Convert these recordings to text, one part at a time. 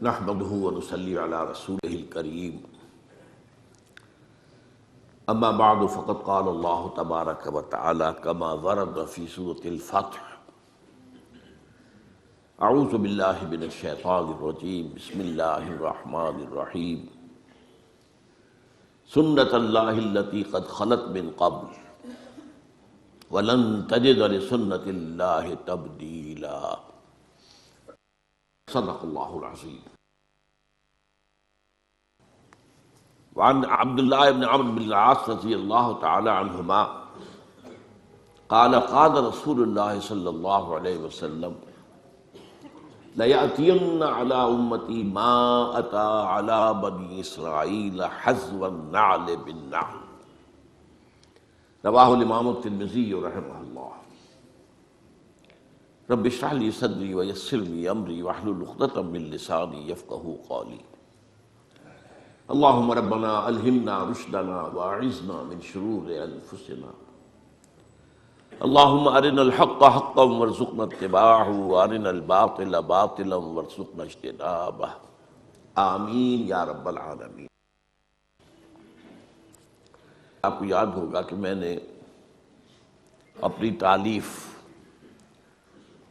نحمده ونصلي على رسوله الكريم اما بعد فقد قال الله تبارك وتعالى كما ورد في سورة الفتح اعوذ بالله من الشيطان الرجيم بسم الله الرحمن الرحيم سنة الله التي قد خلت من قبل ولن تجد لسنة الله تبديلا صدق اللہ العظیم۔ وعن عبد الله بن عمرو بن العاص رضی اللہ تعالی عنہما قال قال رسول اللہ صلی اللہ علیہ وسلم لَيَأْتِيَنَّ عَلَىٰ أُمَّتِي مَا أَتَىٰ عَلَىٰ بَنِي إِسْرَائِيلَ حَذْوَ النَّعْلِ بِالنَّعْلِ، رواہ الامام الترمذی رحمہ اللہ۔ رب اشرح لي صدری ویسر لي امری واحلل عقدۃ من لسانی یفقہوا قولی۔ اللہم ربنا الہمنا رشدنا واعذنا من شرور انفسنا، اللہم ارنا الحق حقا وارزقنا اتباعہ وارنا الباطل باطلا وارزقنا اجتنابہ، آمین یا رب العالمین۔ آپ کو یاد ہوگا کہ میں نے اپنی تالیف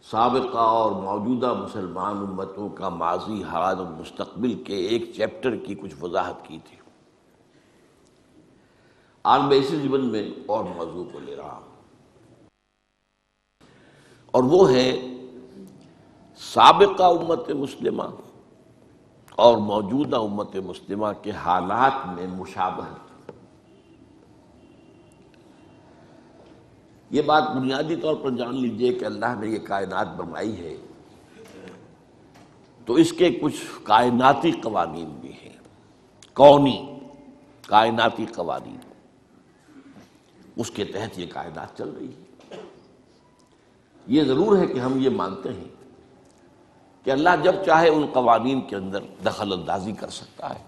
سابقہ اور موجودہ مسلمان امتوں کا ماضی، حال اور مستقبل کے ایک چیپٹر کی کچھ وضاحت کی تھی۔ آج میں اسی ضمن میں اور موضوع کو لے رہا ہوں، اور وہ ہے سابقہ امت مسلمہ اور موجودہ امت مسلمہ کے حالات میں مشابہت۔ یہ بات بنیادی طور پر جان لیجئے کہ اللہ نے یہ کائنات بنائی ہے تو اس کے کچھ کائناتی قوانین بھی ہیں، کونی کائناتی قوانین، اس کے تحت یہ کائنات چل رہی ہے۔ یہ ضرور ہے کہ ہم یہ مانتے ہیں کہ اللہ جب چاہے ان قوانین کے اندر دخل اندازی کر سکتا ہے،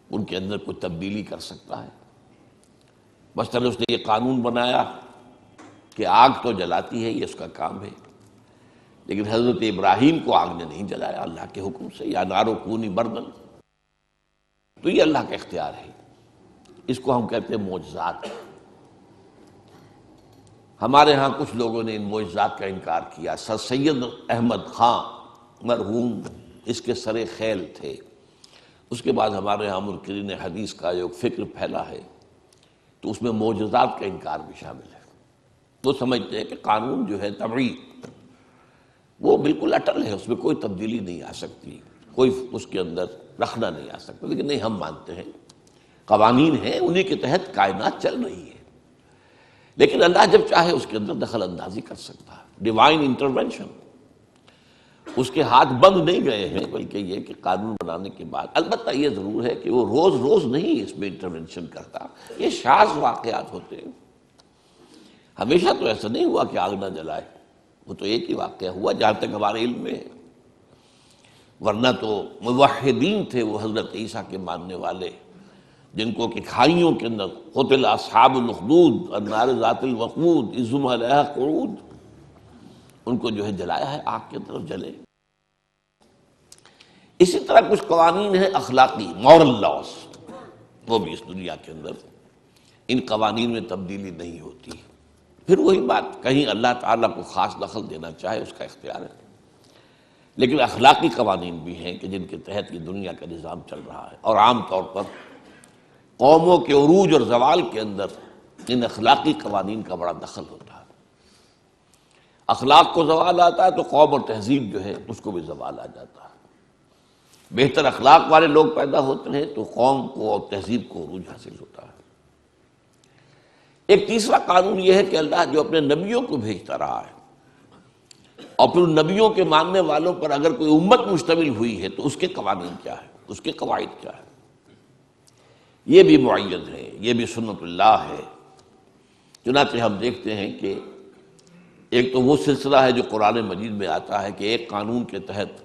ان کے اندر کوئی تبدیلی کر سکتا ہے۔ مثلاً اس نے یہ قانون بنایا کہ آگ تو جلاتی ہے، یہ اس کا کام ہے، لیکن حضرت ابراہیم کو آگ نے نہیں جلایا اللہ کے حکم سے، یا نارو کونی بردن، تو یہ اللہ کا اختیار ہے۔ اس کو ہم کہتے ہیں معجزات۔ ہمارے ہاں کچھ لوگوں نے ان معجزات کا انکار کیا۔ سر سید احمد خان مرحوم اس کے سر خیل تھے۔ اس کے بعد ہمارے ہاں منکرین حدیث کا جو فکر پھیلا ہے تو اس میں معجزات کا انکار بھی شامل ہے۔ وہ سمجھتے ہیں کہ قانون جو ہے طبعی وہ بالکل اٹل ہے، اس میں کوئی تبدیلی نہیں آ سکتی، کوئی اس کے اندر رکھنا نہیں آ سکتا، لیکن نہیں، ہم مانتے ہیں قوانین ہیں، انہی کے تحت کائنات چل رہی ہے، لیکن اللہ جب چاہے اس کے اندر دخل اندازی کر سکتا ہے، ڈیوائن انٹرونشن۔ اس کے ہاتھ بند نہیں گئے ہیں، بلکہ یہ کہ قانون بنانے کے بعد البتہ یہ ضرور ہے کہ وہ روز روز نہیں اس میں انٹرونشن کرتا، یہ شاذ واقعات ہوتے ہیں۔ ہمیشہ تو ایسا نہیں ہوا کہ آگ نہ جلائے، وہ تو ایک ہی واقعہ ہوا جہاں تک ہمارے علم میں ہے، ورنہ تو موحدین تھے وہ حضرت عیسیٰ کے ماننے والے، جن کو کہ کھائیوں کے اندر قتل اصحاب الاخدود النار ذات الوقود اذ ہم علیہا قعود، ان کو جو ہے جلایا ہے، آگ کی طرف جلے۔ اسی طرح کچھ قوانین ہیں اخلاقی، مورل لاز، وہ بھی اس دنیا کے اندر ان قوانین میں تبدیلی نہیں ہوتی۔ پھر وہی بات، کہیں اللہ تعالیٰ کو خاص دخل دینا چاہے اس کا اختیار ہے، لیکن اخلاقی قوانین بھی ہیں کہ جن کے تحت یہ دنیا کا نظام چل رہا ہے، اور عام طور پر قوموں کے عروج اور زوال کے اندر ان اخلاقی قوانین کا بڑا دخل ہوتا ہے۔ اخلاق کو زوال آتا ہے تو قوم اور تہذیب جو ہے اس کو بھی زوال آ جاتا ہے۔ بہتر اخلاق والے لوگ پیدا ہوتے ہیں تو قوم کو اور تہذیب کو عروج حاصل ہوتا ہے۔ ایک تیسرا قانون یہ ہے کہ اللہ جو اپنے نبیوں کو بھیجتا رہا ہے، اور پھر نبیوں کے ماننے والوں پر اگر کوئی امت مشتمل ہوئی ہے تو اس کے قوانین کیا ہے، اس کے قواعد کیا ہے، یہ بھی معید ہے، یہ بھی سنت اللہ ہے۔ چنانچہ ہم دیکھتے ہیں کہ ایک تو وہ سلسلہ ہے جو قرآن مجید میں آتا ہے کہ ایک قانون کے تحت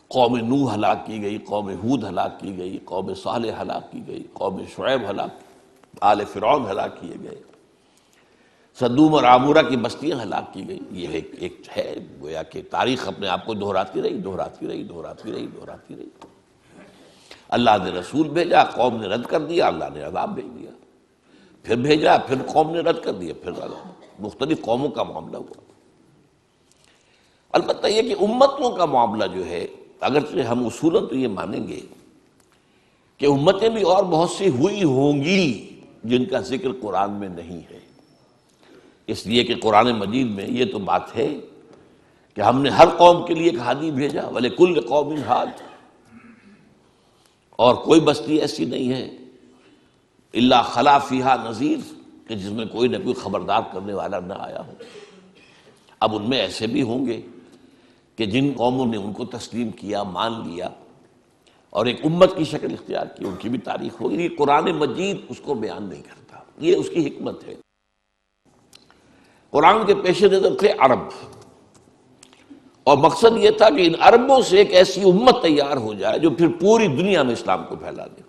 قوم نوح ہلاک کی گئی، قوم ہود ہلاک کی گئی، قوم صالح ہلاک کی گئی، قوم شعیب ہلاک، آل فرعون ہلاک کیے گئے۔ صدوم اور عامورہ کی بستیاں ہلاک کی گئی. یہ ایک ہے گویا کہ تاریخ اپنے آپ کو دہراتی رہی. اللہ نے رسول بھیجا، قوم نے رد کر دیا، اللہ نے عذاب بھیج دیا. پھر بھیجا، پھر قوم نے رد کر دیا، پھر عذاب. مختلف قوموں کا معاملہ ہوا. البتہ یہ کہ امتوں کا معاملہ جو ہے، اگرچہ ہم اصولاً تو یہ مانیں گے کہ امتیں بھی اور بہت سی ہوئی ہوں گی جن کا ذکر قرآن میں نہیں ہے، اس لیے کہ قرآن مجید میں یہ تو بات ہے کہ ہم نے ہر قوم کے لیے ایک ہادی بھیجا، وَلِكُلِّ قَوْمٍ ہاد، اور کوئی بستی ایسی نہیں ہے الا خلا فیہا نذیر کہ جس میں کوئی نہ کوئی خبردار کرنے والا نہ آیا ہو. اب ان میں ایسے بھی ہوں گے کہ جن قوموں نے ان کو تسلیم کیا، مان لیا اور ایک امت کی شکل اختیار کی، ان کی بھی تاریخ ہوگی. یہ قرآن مجید اس کو بیان نہیں کرتا، یہ اس کی حکمت ہے. قرآن کے پیش نظر تھے عرب، اور مقصد یہ تھا کہ ان عربوں سے ایک ایسی امت تیار ہو جائے جو پھر پوری دنیا میں اسلام کو پھیلا دے.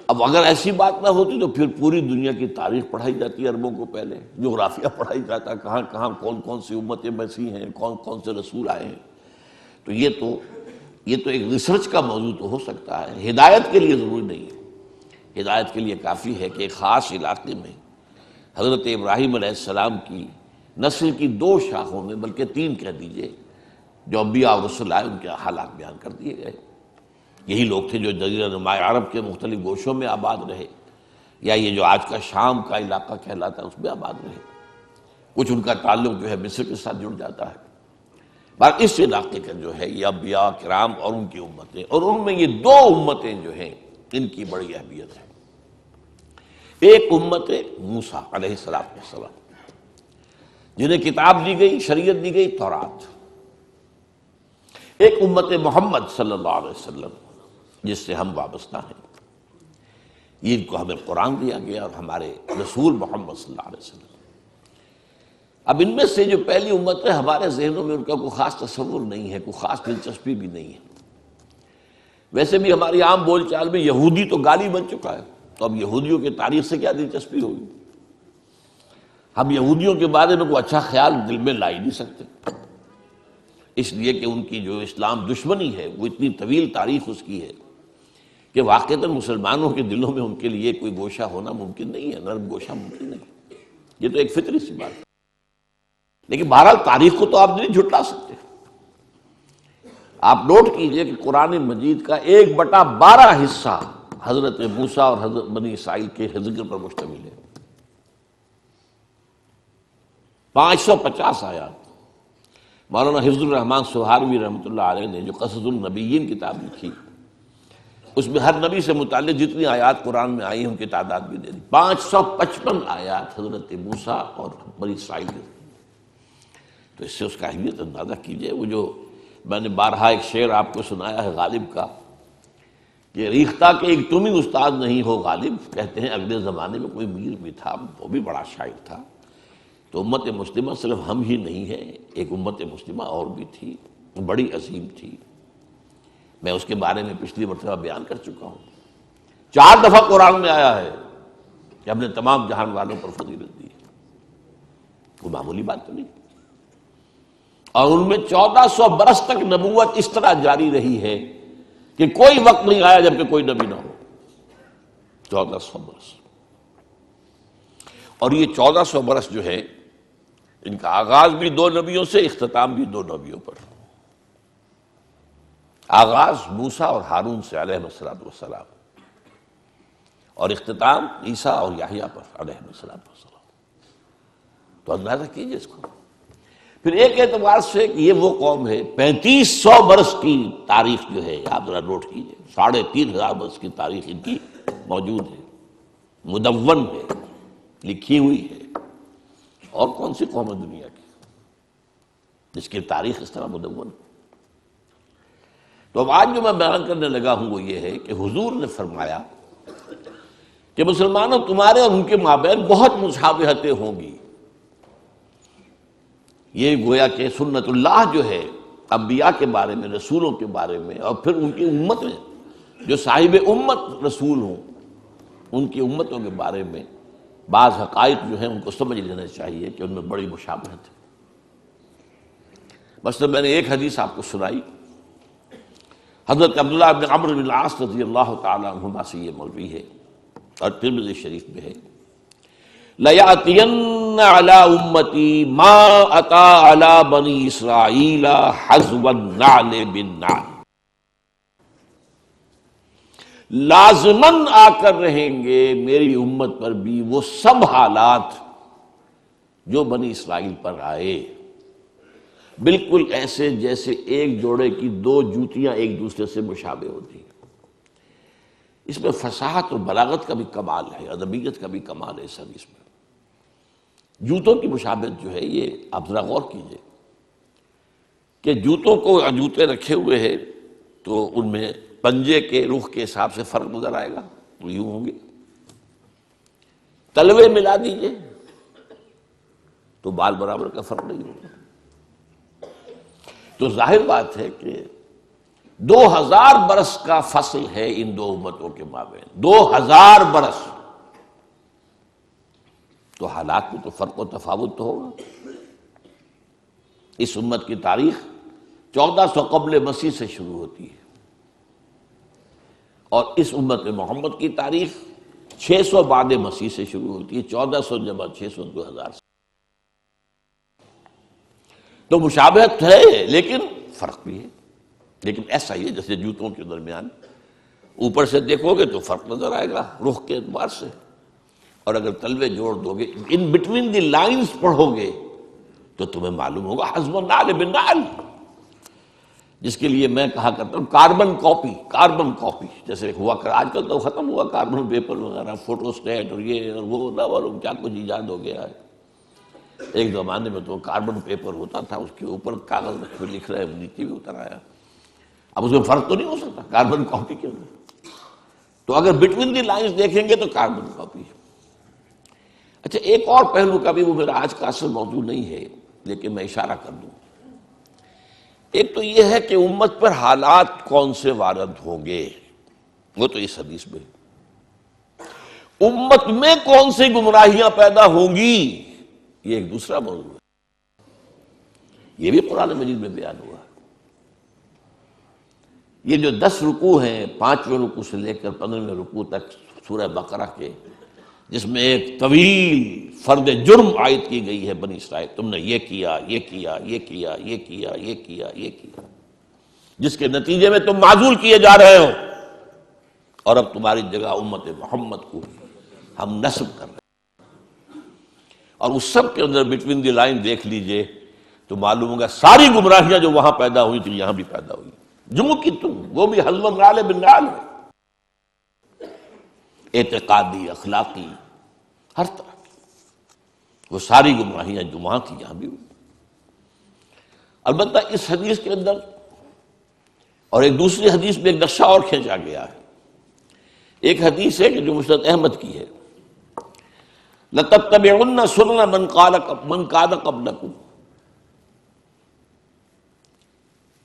اب اگر ایسی بات نہ ہوتی تو پھر پوری دنیا کی تاریخ پڑھائی جاتی عربوں کو، پہلے جغرافیہ پڑھائی جاتا، کہاں کہاں کون کون سی امتیں بسی ہیں، کون کون سے رسول آئے ہیں. تو یہ تو ایک ریسرچ کا موضوع تو ہو سکتا ہے، ہدایت کے لیے ضروری نہیں ہے. ہدایت کے لیے کافی ہے کہ ایک خاص علاقے میں حضرت ابراہیم علیہ السلام کی نسل کی 2 شاخوں میں، بلکہ 3 کہہ دیجئے، جو انبیاء اور رسول آئے ان کے حالات بیان کر دیے گئے. یہی لوگ تھے جو جزیرہ نما عرب کے مختلف گوشوں میں آباد رہے، یا یہ جو آج کا شام کا علاقہ کہلاتا ہے اس میں آباد رہے. کچھ ان کا تعلق جو ہے مصر کے ساتھ جڑ جاتا ہے. باقی اس علاقے کا جو ہے یہ انبیاء کرام اور ان کی امتیں، اور ان میں یہ 2 امتیں جو ہیں ان کی بڑی اہمیت ہے. ایک امت موسیٰ علیہ السلام جنہیں کتاب دی گئی، شریعت دی گئی، تورات. ایک امت محمد صلی اللہ علیہ وسلم جس سے ہم وابستہ ہیں، ان کو ہمیں قرآن دیا گیا اور ہمارے رسول محمد صلی اللہ علیہ وسلم. اب ان میں سے جو پہلی امت ہے، ہمارے ذہنوں میں ان کا کوئی خاص تصور نہیں ہے، کوئی خاص دلچسپی بھی نہیں ہے. ویسے بھی ہماری عام بول چال میں یہودی تو گالی بن چکا ہے، تو اب یہودیوں کی تاریخ سے کیا دلچسپی ہوگی؟ ہم یہودیوں کے بارے میں کوئی اچھا خیال دل میں لا ہی نہیں سکتے، اس لیے کہ ان کی جو اسلام دشمنی ہے وہ اتنی طویل تاریخ اس کی ہے کہ واقعتاً مسلمانوں کے دلوں میں ان کے لیے کوئی گوشہ ہونا ممکن نہیں ہے، نرم گوشہ ممکن نہیں. یہ تو ایک فطری سی بات ہے. لیکن بہرحال تاریخ کو تو آپ نہیں جھٹلا سکتے. آپ نوٹ کیجئے کہ قرآن مجید کا 1/12 حصہ حضرت موسیٰ اور حضرت بنی اسرائیل کے ذکر پر مشتمل ہے. 550 آیات. مولانا حفظ الرحمن سہاروی رحمۃ اللہ علیہ نے جو قصص النبیین کتاب لکھی، اس میں ہر نبی سے متعلق جتنی آیات قرآن میں آئی ہیں ان کی تعداد بھی دے دی. 555 آیات حضرت موسیٰ اور بنی اسرائیل کی. تو اس سے اس کا اہمیت اندازہ کیجئے. وہ جو میں نے بارہا ایک شعر آپ کو سنایا ہے غالب کا کہ ریختہ کے ایک تم ہی استاد نہیں ہو غالب، کہتے ہیں اگلے زمانے میں کوئی میر بھی تھا، وہ بھی بڑا شاعر تھا. تو امت مسلمہ صرف ہم ہی نہیں ہے، ایک امت مسلمہ اور بھی تھی، بڑی عظیم تھی. میں اس کے بارے میں پچھلی مرتبہ بیان کر چکا ہوں. 4 دفعہ قرآن میں آیا ہے کہ ہم نے تمام جہان والوں پر فضیلت دی. کوئی معمولی بات تو نہیں. اور ان میں 1400 برس تک نبوت اس طرح جاری رہی ہے کہ کوئی وقت نہیں آیا جبکہ کوئی نبی نہ ہو. 1400 برس. اور یہ 1400 برس جو ہے ان کا آغاز بھی 2 نبیوں سے، اختتام بھی 2 نبیوں پر. آغاز موسیٰ اور ہارون سے علیہ السلام، اور اختتام عیسیٰ اور یحییٰ پر علیہ السلام. تو اندازہ کیجئے اس کو. پھر ایک اعتبار سے کہ یہ وہ قوم ہے 3500 برس کی تاریخ جو ہے، آپ ذرا نوٹ کیجئے، 3500 برس کی تاریخ ان کی موجود ہے، مدون ہے، لکھی ہوئی ہے. اور کون سی قوم ہے دنیا کی جس کی تاریخ اس طرح مدون؟ تو اب آج جو میں بیان کرنے لگا ہوں وہ یہ ہے کہ حضور نے فرمایا کہ مسلمانوں تمہارے اور ان کے مابین بہت مشابہتیں ہوں گی. یہ گویا کہ سنت اللہ جو ہے انبیاء کے بارے میں، رسولوں کے بارے میں، اور پھر ان کی امت میں جو صاحب امت رسول ہوں ان کی امتوں کے بارے میں بعض حقائق جو ہیں ان کو سمجھ لینا چاہیے کہ ان میں بڑی مشابہت ہے۔ مثلا میں نے ایک حدیث آپ کو سنائی، حضرت عبداللہ بن عمرو بن العاص رضی اللہ تعالی عنہما سے یہ مروی ہے اور ترمذی شریف میں ہے، لَيَأْتِيَنَّ عَلَىٰ أُمَّتِي مَا أَتَىٰ عَلَىٰ بَنِي إِسْرَائِيلَ حَذْوَ النَّعْلِ بِالنَّعْلِ، لازماً آ کر رہیں گے میری امت پر بھی وہ سب حالات جو بنی اسرائیل پر آئے، بالکل ایسے جیسے ایک جوڑے کی دو جوتیاں ایک دوسرے سے مشابہ ہوتی ہیں۔ اس میں فصاحت اور بلاغت کا بھی کمال ہے، ادبیت کا بھی کمال ہے اس حدیث میں۔ جوتوں کی مشابہت جو ہے یہ آپ ذرا غور کیجئے کہ جوتوں کو جوتے رکھے ہوئے ہیں تو ان میں پنجے کے رخ کے حساب سے فرق نظر آئے گا، تو یوں ہوں گے۔ تلوے ملا دیجئے تو بال برابر کا فرق نہیں ہوگا۔ تو ظاہر بات ہے کہ 2000 برس کا فصل ہے ان دو امتوں کے مابین، 2000 برس، تو حالات میں تو فرق و تفاوت تو ہوگا۔ اس امت کی تاریخ 1400 قبل مسیح سے شروع ہوتی ہے اور اس امت محمد کی تاریخ 600 بعد مسیح سے شروع ہوتی ہے، 1400 جمع 600 2000 سے۔ تو مشابہت ہے لیکن فرق بھی ہے، لیکن ایسا ہی ہے جیسے جوتوں کے درمیان اوپر سے دیکھو گے تو فرق نظر آئے گا رخ کے اعتبار سے، اور اگر تلوے جوڑ دو گے، ان بٹوین دی لائنز پڑھو گے تو تمہیں معلوم ہوگا حذف النعل بالنعل، جس کے لیے میں کہا کرتا ہوں کاربن کاپی جیسے ہوا کر، آج کل تو ختم ہوا کاربن پیپر وغیرہ، فوٹو اسٹیٹ اور یہ اور وہ نہ معلوم کیا کچھ ایجاد ہو گیا ہے۔ ایک زمانے میں تو کاربن پیپر ہوتا تھا، اس کے اوپر کاغذ رکھ کے لکھ رہے ہیں، نیچے بھی اتر آیا، اب اس میں فرق تو نہیں ہو سکتا کاربن کاپی کے اندر۔ تو اگر بٹوین دی لائنز دیکھیں گے تو کاربن کاپی۔ اچھا ایک اور پہلو کا بھی، وہ میرا آج کا اصل موضوع نہیں ہے لیکن میں اشارہ کر دوں۔ ایک تو یہ ہے کہ امت پر حالات کون سے وارد ہوں گے، وہ تو اس حدیث میں، امت میں کون سی گمراہیاں پیدا ہوں گی یہ ایک دوسرا موضوع ہے، یہ بھی قرآن مجید میں بیان ہوا ہے۔ یہ جو 10 رکوع ہیں، 5ویں رکوع سے لے کر 15ویں رکوع تک سورہ بقرہ کے، جس میں ایک طویل فرد جرم عائد کی گئی ہے بنی اسرائیل، تم نے یہ کیا، یہ کیا، یہ کیا، یہ کیا، یہ کیا، یہ کیا، جس کے نتیجے میں تم معزول کیے جا رہے ہو، اور اب تمہاری جگہ امت محمد کو ہم نصب کر رہے ہیں۔ اور اس سب کے اندر بٹوین دی لائن دیکھ لیجئے تو معلوم ہوگا ساری گمراہیاں جو وہاں پیدا ہوئی تھی یہاں بھی پیدا ہوئی، جو کہ تم، وہ بھی حذف النعل بالنعل ہے، اعتقادی، اخلاقی، ہر طرح کی وہ ساری گمراہیاں جو وہاں تھی یہاں بھی ہوئی۔ البتہ اس حدیث کے اندر اور ایک دوسری حدیث میں ایک نقشہ اور کھینچا گیا ہے۔ ایک حدیث ہے کہ جو مسند احمد کی ہے، لَتَتَّبِعُنَّ سُنَنَ مَنْ كَانَ قَبْلَكُمْ،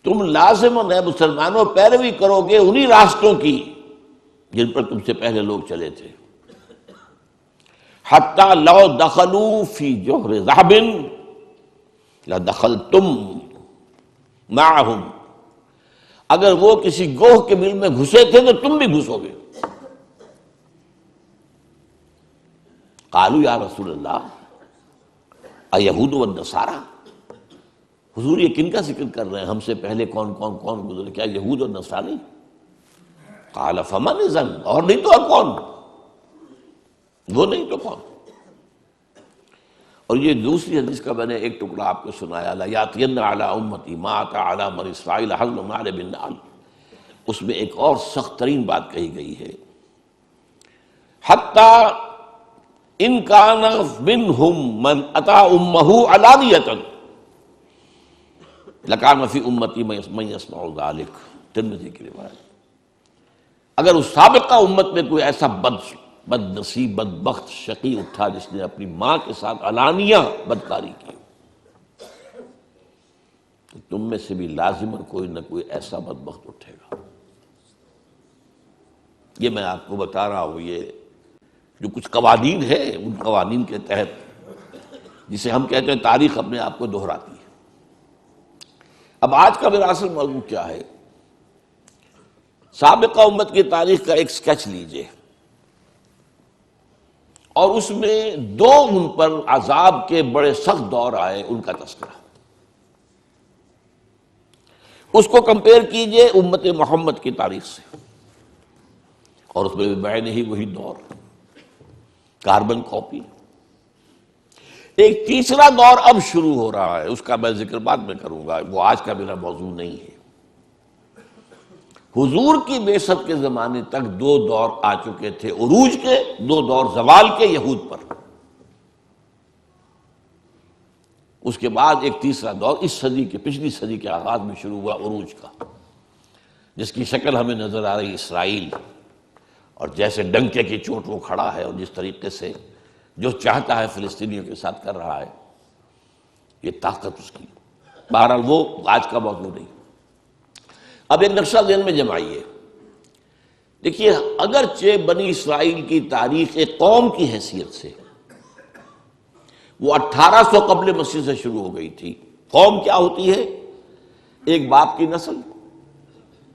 تم لازم اے مسلمانوں پیروی کرو گے انہی راستوں کی جن پر تم سے پہلے لوگ چلے تھے، حَتَّى لَوْ دَخَلُوا فِي جُحْرِ ذَهَبٍ لَدَخَلْتُمْ مَعَهُمْ، اگر وہ کسی گوہ کے بل میں گھسے تھے تو تم بھی گھسو گے۔ قالوا یا رسول اللہ ایہود والنصارى، حضور یہ کن کا ذکر کر رہے ہیں، ہم سے پہلے کون گزرے، کیا یہود اور نصرانی؟ قال فمن اذن، اور نہیں تو اور کون، وہ نہیں تو کون؟ اور یہ دوسری حدیث کا میں نے ایک ٹکڑا آپ کو سنایا، لَيَأْتِيَنَّ عَلَىٰ أُمَّتِي مَا أَتَىٰ عَلَىٰ بَنِي إِسْرَائِيلَ حَذْوَ النَّعْلِ بِالنَّعْلِ، اس میں ایک اور سخت ترین بات کہی گئی ہے، حَتَّىٰ إِن كَانَ مِنْهُمْ مَنْ أَتَىٰ أُمَّهُ عَلَانِيَةً لَكَانَ فِي أُمَّتِي مَن يَصْنَعُ ذَلِكَ، ترمذی کی روایت۔ اگر اس سابقہ امت میں کوئی ایسا بد نصیب، بدبخت، شقی اٹھا جس نے اپنی ماں کے ساتھ علانیہ بدکاری کی، تو تم میں سے بھی لازماً کوئی نہ کوئی ایسا بدبخت اٹھے گا۔ یہ میں آپ کو بتا رہا ہوں، یہ جو کچھ قوانین ہیں، ان قوانین کے تحت، جسے ہم کہتے ہیں تاریخ اپنے آپ کو دہراتی ہے۔ اب آج کا میرا اصل موضوع کیا ہے؟ سابقہ امت کی تاریخ کا ایک سکیچ لیجئے، اور اس میں دو ان پر عذاب کے بڑے سخت دور آئے، ان کا تذکرہ، اس کو کمپیئر کیجئے امت محمد کی تاریخ سے، اور اس میں بھی بعین ہی وہی دور، کاربن کاپی۔ ایک تیسرا دور اب شروع ہو رہا ہے، اس کا میں ذکر بعد میں کروں گا، وہ آج کا میرا موضوع نہیں ہے۔ حضور کی بعثت کے زمانے تک دو دور آ چکے تھے عروج کے، دو دور زوال کے یہود پر۔ اس کے بعد ایک تیسرا دور اس صدی کے، پچھلی صدی کے آغاز میں شروع ہوا عروج کا، جس کی شکل ہمیں نظر آ رہی اسرائیل، اور جیسے ڈنکے کی چوٹ وہ کھڑا ہے، اور جس طریقے سے جو چاہتا ہے فلسطینیوں کے ساتھ کر رہا ہے، یہ طاقت اس کی۔ بہرحال وہ آج کا موضوع نہیں۔ اب ایک نقشہ ذہن میں جمائیے، دیکھیے، اگرچہ بنی اسرائیل کی تاریخ ایک قوم کی حیثیت سے وہ 1800 قبل مسیح سے شروع ہو گئی تھی۔ قوم کیا ہوتی ہے؟ ایک باپ کی نسل۔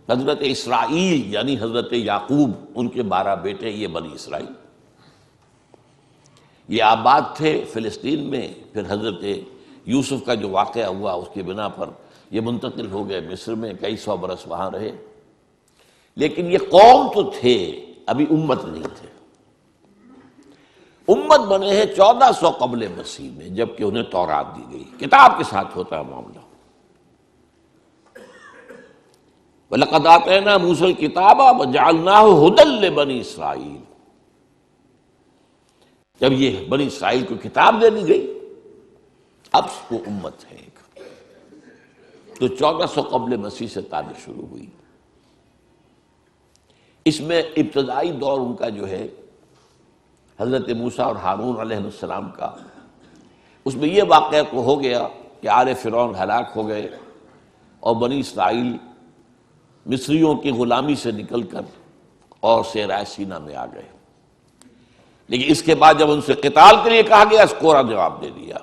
حضرت اسرائیل یعنی حضرت یعقوب، ان کے 12 بیٹے، یہ بنی اسرائیل۔ یہ آباد تھے فلسطین میں، پھر حضرت یوسف کا جو واقعہ ہوا اس کی بنا پر یہ منتقل ہو گئے مصر میں، کئی سو برس وہاں رہے، لیکن یہ قوم تو تھے، ابھی امت نہیں تھے۔ امت بنے ہیں 1400 قبل مسیح میں، جبکہ انہیں تورات دی گئی، کتاب کے ساتھ ہوتا ہے معاملہ۔ وَلَقَدْ آتَيْنَا مُوسَى الْكِتَابَ وَجَعَلْنَاهُ هُدًى لِبَنِي اسرائیل۔ جب یہ بنی اسرائیل کو کتاب دے دی گئی، اب وہ امت ہے ایک، تو 1400 قبل مسیح سے تاریخ شروع ہوئی۔ اس میں ابتدائی دور ان کا جو ہے حضرت موسیٰ اور ہارون علیہ السلام کا، اس میں یہ واقعہ تو ہو گیا کہ آل فرعون ہلاک ہو گئے، اور بنی اسرائیل مصریوں کی غلامی سے نکل کر اور صحرائے سینا میں آ گئے۔ لیکن اس کے بعد جب ان سے قتال کے لیے کہا گیا، اس کوڑا جواب دے دیا،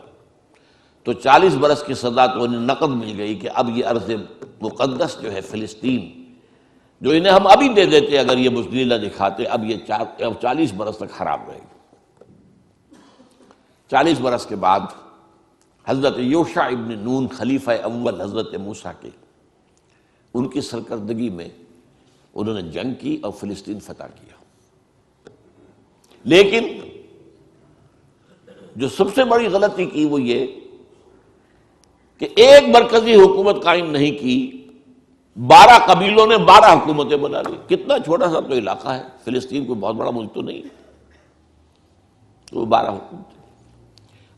تو 40 برس کی سزا تو انہیں نقد مل گئی کہ اب یہ ارض مقدس جو ہے فلسطین، جو انہیں ہم ابھی دے دیتے اگر یہ بزدلی نہ دکھاتے، اب یہ 40 برس تک خراب رہے گی۔ 40 برس کے بعد حضرت یوشع ابن نون، خلیفہ اول حضرت موسیٰ کے، ان کی سرکردگی میں انہوں نے جنگ کی اور فلسطین فتح کیا۔ لیکن جو سب سے بڑی غلطی کی وہ یہ کہ ایک مرکزی حکومت قائم نہیں کی، 12 قبیلوں نے 12 حکومتیں بنا لی۔ کتنا چھوٹا سا تو علاقہ ہے، فلسطین کوئی بہت بڑا ملک تو نہیں ہے، تو 12 حکومتیں۔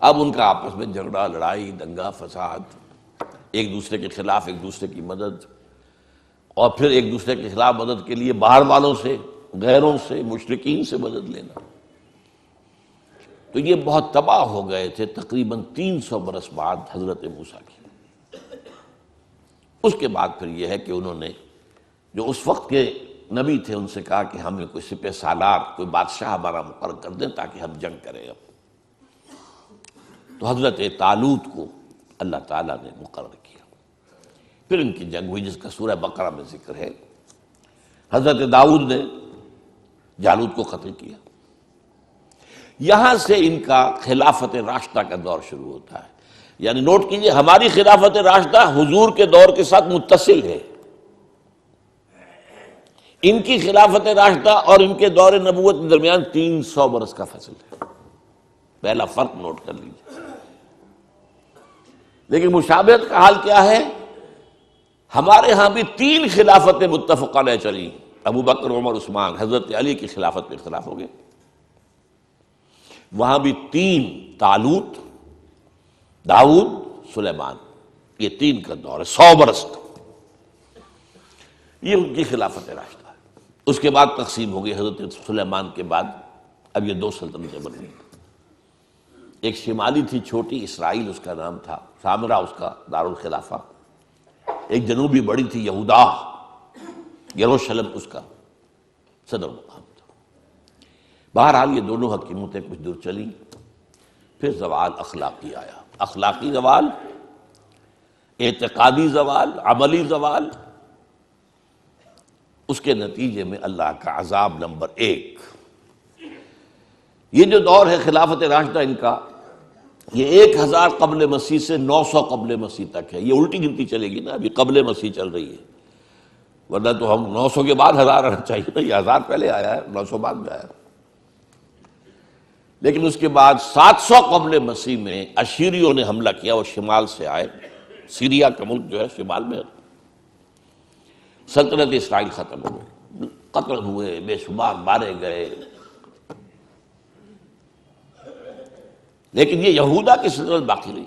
اب ان کا آپس میں جھگڑا، لڑائی، دنگا فساد، ایک دوسرے کے خلاف ایک دوسرے کی مدد، اور پھر ایک دوسرے کے خلاف مدد کے لیے باہر والوں سے، غیروں سے، مشرکین سے مدد لینا۔ تو یہ بہت تباہ ہو گئے تھے تقریباً 300 برس بعد حضرت موسیٰ کی۔ اس کے بعد پھر یہ ہے کہ انہوں نے جو اس وقت کے نبی تھے ان سے کہا کہ ہمیں کوئی سپہ سالار، کوئی بادشاہ ہمارا مقرر کر دیں تاکہ ہم جنگ کریں۔ اب تو حضرت طالوت کو اللہ تعالیٰ نے مقرر کیا، پھر ان کی جنگ ہوئی جس کا سورہ بقرہ میں ذکر ہے۔ حضرت داؤد نے جالوت کو قتل کیا۔ یہاں سے ان کا خلافت راشدہ کا دور شروع ہوتا ہے۔ یعنی نوٹ کیجئے، ہماری خلافت راشدہ حضور کے دور کے ساتھ متصل ہے، ان کی خلافت راشدہ اور ان کے دور نبوت کے درمیان 300 برس کا فاصل ہے۔ پہلا فرق نوٹ کر لیجیے۔ لیکن مشابہت کا حال کیا ہے؟ ہمارے ہاں بھی 3 خلافتیں متفق علیہ چلی، ابو بکر، عمر، عثمان۔ حضرت علی کی خلافت پہ اختلاف ہو گئے، وہاں بھی 3، طالوت، داؤد، سلیمان، یہ 3 کا دور ہے، 100 برس کا۔ یہ ان کی خلافت راشدہ ہے۔ اس کے بعد تقسیم ہو گئی، حضرت سلیمان کے بعد اب یہ 2 سلطنتیں بن گئی۔ ایک شمالی تھی چھوٹی، اسرائیل اس کا نام تھا، سامرا اس کا دارالخلافہ۔ ایک جنوبی بڑی تھی، یہودا، یروشلم اس کا صدر مقام تھا۔ بہرحال یہ دونوں حکیمتیں کچھ دور چلی، پھر زوال اخلاقی آیا، اخلاقی زوال، اعتقادی زوال، عملی زوال۔ اس کے نتیجے میں اللہ کا عذاب نمبر 1۔ یہ جو دور ہے خلافت راشدہ ان کا، یہ 1000 قبل مسیح سے 900 قبل مسیح تک ہے۔ یہ الٹی گنتی چلے گی نا، ابھی قبل مسیح چل رہی ہے، ورنہ تو ہم 900 کے بعد 1000 آنا چاہیے نا، یہ 1000 پہلے آیا ہے، 900 بعد میں آیا۔ لیکن اس کے بعد 700 قبل مسیح میں اشیریوں نے حملہ کیا، وہ شمال سے آئے، سیریا کا ملک جو ہے شمال میں، سلطنت اسرائیل ختم ہو گئی، قتل ہوئے، بے شمار مارے گئے۔ لیکن یہ یہودا کی سلطنت باقی رہی۔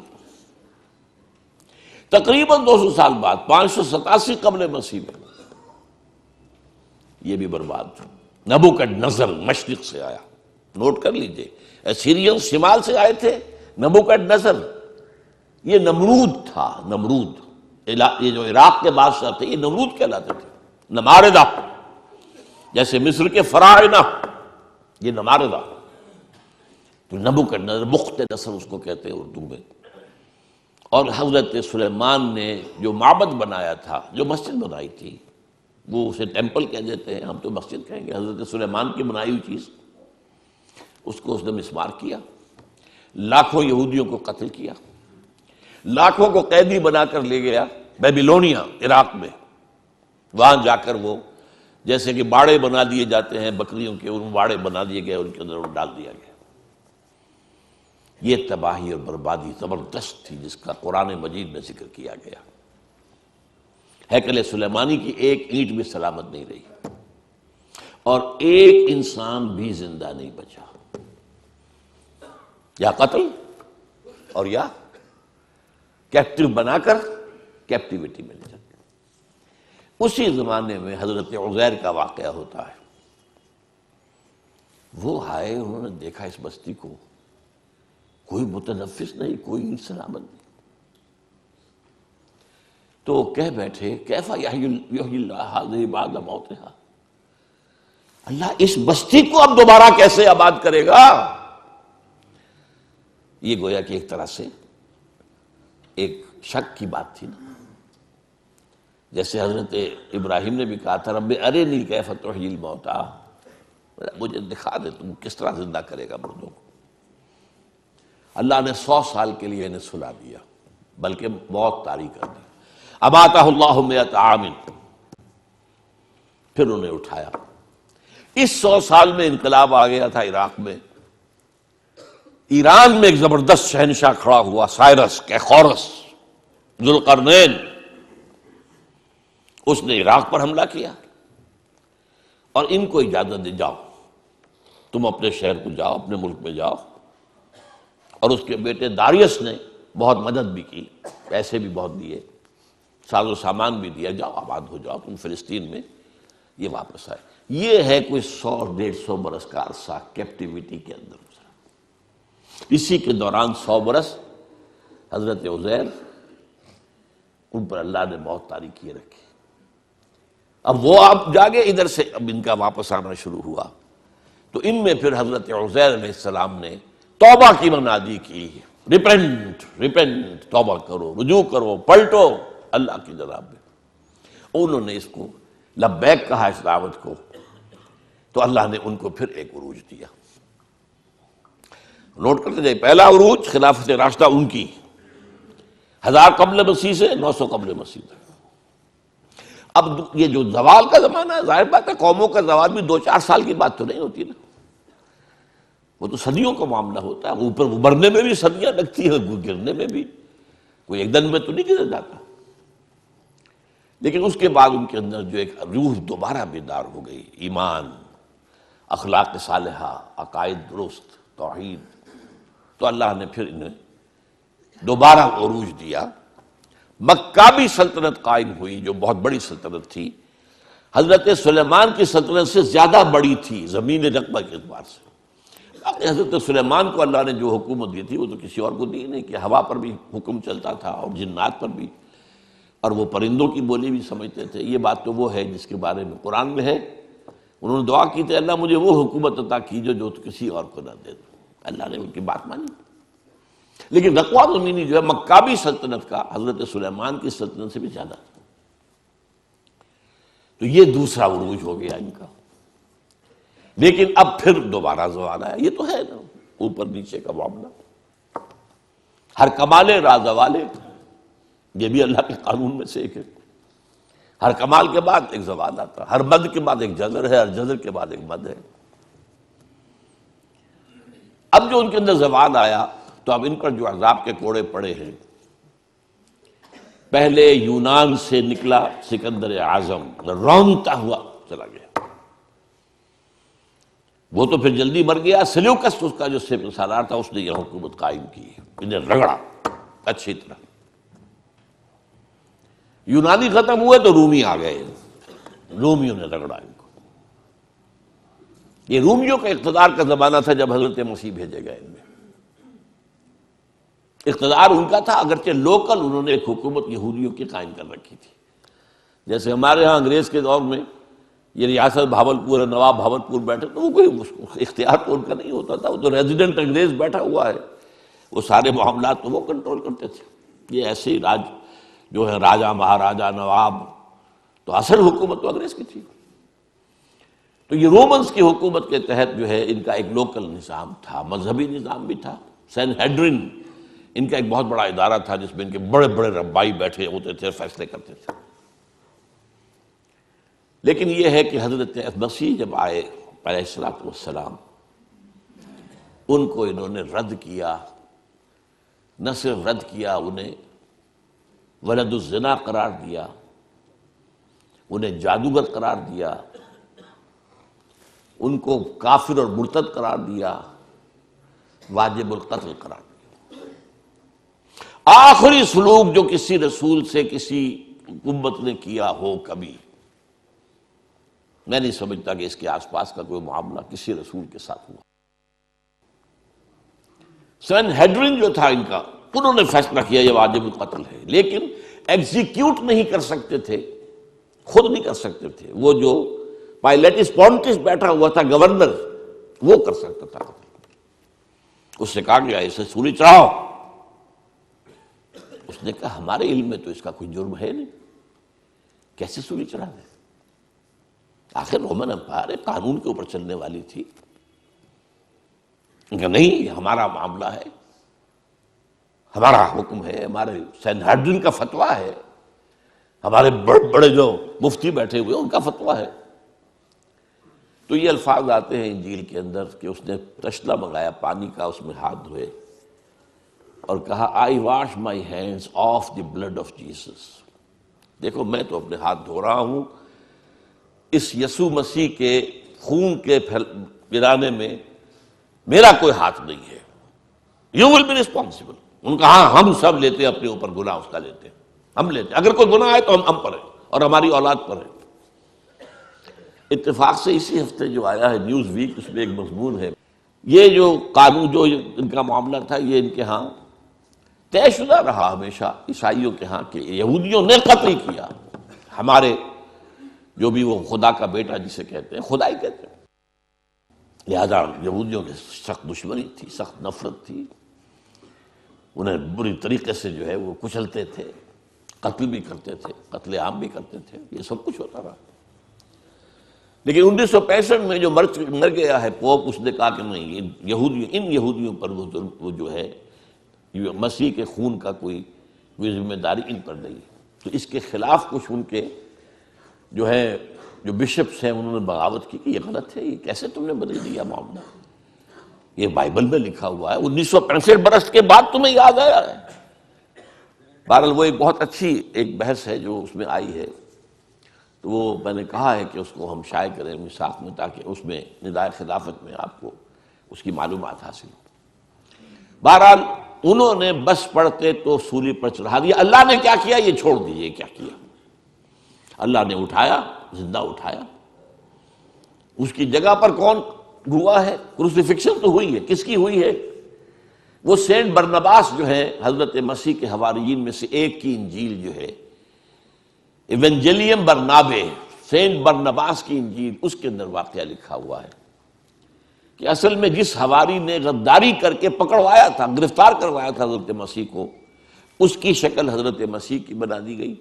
تقریباً 200 سال بعد 587 قبل مسیح میں یہ بھی برباد ہو۔ نبوکڈنضر مشرق سے آیا، نوٹ کر لیجئے، اسیرین شمال سے آئے تھے، نبوکڈنضر یہ نمرود تھا، نمرود، یہ جو عراق کے بادشاہ تھے یہ نمرود کہلاتے تھے، نماردہ، جیسے مصر کے فراعنہ یہ نماردہ، تو نبوکڈنضر، بخت نصر اس کو کہتے ہیں اردو میں۔ اور حضرت سلیمان نے جو معبد بنایا تھا، جو مسجد بنائی تھی، وہ اسے ٹیمپل کہہ دیتے ہیں، ہم تو مسجد کہیں گے، حضرت سلیمان کی بنائی ہوئی چیز، اس کو اس نے مسمار کیا، لاکھوں یہودیوں کو قتل کیا، لاکھوں کو قیدی بنا کر لے گیا بیبیلونیا، عراق میں۔ وہاں جا کر وہ جیسے کہ باڑے بنا دیے جاتے ہیں بکریوں کے، ان باڑے بنا دیے گئے، ان کے اندر ڈال دیا گیا۔ یہ تباہی اور بربادی زبردست تھی جس کا قرآن مجید میں ذکر کیا گیا۔ ہیکل سلیمانی کی ایک اینٹ بھی سلامت نہیں رہی، اور ایک انسان بھی زندہ نہیں بچا، یا قتل اور یا کیپٹیو بنا کر کیپٹیوٹی میں لے جاتے۔ اسی زمانے میں حضرت عزیر کا واقعہ ہوتا ہے۔ وہ آئے، انہوں نے دیکھا اس بستی کو، کوئی متنفس نہیں، کوئی سلامت نہیں، تو کہہ بیٹھے کیف یحیی اللہ ھذہ بعد موتھا، اللہ اس بستی کو اب دوبارہ کیسے آباد کرے گا؟ یہ گویا کہ ایک طرح سے ایک شک کی بات تھی نا، جیسے حضرت ابراہیم نے بھی کہا تھا رب ارنی کیف تحیی الموتیٰ، مجھے دکھا دے تم کس طرح زندہ کرے گا مردوں کو۔ اللہ نے 100 سال کے لیے انہیں سلا دیا، بلکہ موت طاری کر دی۔ اماتہ اللہ 100 عام، پھر انہیں اٹھایا۔ اس 100 سال میں انقلاب آ گیا تھا عراق میں، ایران میں ایک زبردست شہنشاہ کھڑا ہوا، سائرس کیخورس ذوالقرنین، اس نے عراق پر حملہ کیا اور ان کو اجازت دے جاؤ تم اپنے شہر کو جاؤ، اپنے ملک میں جاؤ۔ اور اس کے بیٹے داریس نے بہت مدد بھی کی، پیسے بھی بہت دیے، ساز و سامان بھی دیا، جاؤ آباد ہو جاؤ تم فلسطین میں۔ یہ واپس آئے۔ یہ ہے کوئی 100-150 برس کا عرصہ کیپٹیوٹی کے اندر گزرا۔ اسی کے دوران 100 برس حضرت عزیر، ان پر اللہ نے موت طاری کیے رکھی۔ اب وہ آپ جاگے ادھر سے، اب ان کا واپس آنا شروع ہوا، تو ان میں پھر حضرت عزیر علیہ السلام نے توبہ کی منادی کی، ریپینٹ ریپینٹ، توبہ کرو، رجوع کرو، پلٹو اللہ کی جناب میں۔ انہوں نے اس کو لبیک کہا، اس دعوت کو، تو اللہ نے ان کو پھر ایک عروج دیا۔ نوٹ کرتے جائے، پہلا عروج خلافت راشدہ ان کی، 1000 قبل مسیح سے 900 قبل مسیح تک۔ اب یہ جو زوال کا زمانہ ہے، ظاہر بات ہے قوموں کا زوال بھی 2-4 سال کی بات تو نہیں ہوتی نا، وہ تو صدیوں کا معاملہ ہوتا ہے، اوپر ابھرنے میں بھی صدیاں لگتی ہیں، گرنے میں بھی کوئی ایک دن میں تو نہیں گر جاتا۔ لیکن اس کے بعد ان کے اندر جو ایک روح دوبارہ بیدار ہو گئی، ایمان، اخلاق صالحہ، عقائد درست، توحید، تو اللہ نے پھر انہیں دوبارہ عروج دیا۔ مکابی سلطنت قائم ہوئی، جو بہت بڑی سلطنت تھی، حضرت سلیمان کی سلطنت سے زیادہ بڑی تھی زمین رقبہ کے اعتبار سے۔ حضرت سلیمان کو اللہ نے جو حکومت دی تھی وہ تو کسی اور کو دی نہیں، کہ ہوا پر بھی حکم چلتا تھا اور جنات پر بھی، اور وہ پرندوں کی بولی بھی سمجھتے تھے۔ یہ بات تو وہ ہے جس کے بارے میں قرآن میں ہے، انہوں نے دعا کی تھی اللہ مجھے وہ حکومت عطا کیجو جو کسی اور کو نہ دے دو، اللہ نے ان کی بات مانی۔ لیکن غقوہ زمینی جو ہے مکابی سلطنت کا حضرت سلیمان کی سلطنت سے بھی زیادہ تھا۔ تو یہ دوسرا عروج ہو گیا ان کا۔ لیکن اب پھر دوبارہ زوال آیا، یہ تو ہے نا اوپر نیچے کا معاملہ، ہر کمال راز زوال، یہ بھی اللہ کے قانون میں سے ایک ہے۔ ہر کمال کے بعد ایک زوال آتا، ہر مد کے بعد ایک جزر ہے، ہر جزر کے بعد ایک مد ہے۔ اب جو ان کے اندر زوال آیا تو اب ان پر جو عذاب کے کوڑے پڑے ہیں، پہلے یونان سے نکلا سکندر اعظم، رونتا ہوا چلا گیا، وہ تو پھر جلدی مر گیا۔ سلیوکس اس کا جو سالار تھا اس نے یہ حکومت قائم کی، انہیں رگڑا اچھی طرح۔ یونانی ختم ہوئے تو رومی آ گئے، رومیوں نے رگڑا ان کو۔ یہ رومیوں کا اقتدار کا زمانہ تھا جب حضرت مسیح بھیجے گئے ان میں۔ اقتدار ان کا تھا، اگرچہ لوکل انہوں نے ایک حکومت یہودیوں کی قائم کر رکھی تھی۔ جیسے ہمارے ہاں انگریز کے دور میں یہ ریاست بھاولپور ہے، نواب بھاولپور بیٹھے، تو وہ کوئی اختیار تو ان کا نہیں ہوتا تھا، وہ تو ریزیڈنٹ انگریز بیٹھا ہوا ہے، وہ سارے معاملات تو وہ کنٹرول کرتے تھے۔ یہ ایسے ہی راج جو ہے راجا مہاراجا نواب، تو اصل حکومت تو انگریز کی تھی۔ تو یہ رومنز کی حکومت کے تحت جو ہے ان کا ایک لوکل نظام تھا، مذہبی نظام بھی تھا۔ سین ہیڈرن ان کا ایک بہت بڑا ادارہ تھا جس میں ان کے بڑے بڑے ربائی بیٹھے ہوتے تھے، فیصلے کرتے تھے۔ لیکن یہ ہے کہ حضرت مسیح جب آئے علیہ الصلوۃ والسلام، ان کو انہوں نے رد کیا، نہ صرف رد کیا، انہیں ولد الزنا قرار دیا، انہیں جادوگر قرار دیا، ان کو کافر اور مرتد قرار دیا، واجب القتل قرار دیا۔ آخری سلوک جو کسی رسول سے کسی امت نے کیا ہو کبھی، میں نہیں سمجھتا کہ اس کے آس پاس کا کوئی معاملہ کسی رسول کے ساتھ ہوا۔ سین ہیڈرن جو تھا ان کا، انہوں نے فیصلہ کیا یہ واجب القتل ہے، لیکن ایگزیکیوٹ نہیں کر سکتے تھے، خود نہیں کر سکتے تھے۔ وہ جو پائلیٹس پونٹس بیٹھا ہوا تھا گورنر، وہ کر سکتا تھا۔ اس سے کہا گیا اسے سولی چڑھاؤ، اس نے کہا ہمارے علم میں تو اس کا کوئی جرم ہے نہیں، کیسے سولی چڑھا دیں؟ آخر رومن امپائر قانون کے اوپر چلنے والی تھی۔ کہ نہیں، یہ ہمارا معاملہ ہے، ہمارا حکم ہے، ہمارے سین ہیڈرن کا فتویٰ ہے، ہمارے بڑے بڑے جو مفتی بیٹھے ہوئے ان کا فتویٰ ہے۔ تو یہ الفاظ آتے ہیں انجیل کے اندر کہ اس نے تشلا منگایا پانی کا، اس میں ہاتھ دھوئے اور کہا I wash my hands of the blood of Jesus. دیکھو میں تو اپنے ہاتھ دھو رہا ہوں، اس یسوع مسیح کے خون کے پلانے میں میرا کوئی ہاتھ نہیں ہے۔ You will be responsible. ان کا ہاں ہم سب لیتے ہیں اپنے اوپر گناہ، اس کا لیتے ہیں، ہم لیتے ہیں، اگر کوئی گناہ ہے تو ہم پر ہے اور ہماری اولاد پر ہے۔ اتفاق سے اسی ہفتے جو آیا ہے نیوز ویک، اس میں ایک مضمون ہے، یہ جو قانون جو ان کا معاملہ تھا یہ ان کے ہاں طے شدہ رہا ہمیشہ عیسائیوں کے ہاں کہ یہودیوں نے قتل کیا ہمارے جو بھی وہ خدا کا بیٹا جسے کہتے ہیں، خدا ہی کہتے ہیں۔ لہذا یہودیوں کی سخت دشمنی تھی، سخت نفرت تھی، انہیں بری طریقے سے جو ہے وہ کچلتے تھے، قتل بھی کرتے تھے، قتل عام بھی کرتے تھے، یہ سب کچھ ہوتا رہا۔ لیکن 1965 میں جو مر گیا ہے پوپ، اس نے کہا کہ نہیں، ان یہودیوں پر وہ جو ہے مسیح کے خون کا کوئی ذمہ داری ان پر نہیں ہے۔ تو اس کے خلاف کچھ ان کے جو ہے جو بشپس ہیں انہوں نے بغاوت کی کہ یہ غلط ہے، یہ کیسے تم نے بدل دیا معاملہ، یہ بائبل میں لکھا ہوا ہے، 1965 برس کے بعد تمہیں یاد آیا ہے۔ بہرحال وہ ایک بہت اچھی ایک بحث ہے جو اس میں آئی ہے، تو وہ میں نے کہا ہے کہ اس کو ہم شائع کریں میثاق میں، تاکہ اس میں ندائے خلافت میں آپ کو اس کی معلومات حاصل ہو۔ بہرحال انہوں نے بس پڑھتے تو سولی پر چڑھا دیا۔ اللہ نے کیا کیا یہ چھوڑ دیجیے، کیا کیا اللہ نے؟ اٹھایا، زندہ اٹھایا۔ اس کی جگہ پر کون ہوا ہے؟ کروسیفکشن تو ہوئی ہے، کس کی ہوئی ہے؟ وہ سینٹ برنباس جو ہے حضرت مسیح کے حواریین میں سے ایک کی انجیل جو ہے ایونجیلیم برنابے، سینٹ برنباس کی انجیل، اس کے اندر واقعہ لکھا ہوا ہے کہ اصل میں جس حواری نے غداری کر کے پکڑوایا تھا، گرفتار کروایا تھا حضرت مسیح کو، اس کی شکل حضرت مسیح کی بنا دی گئی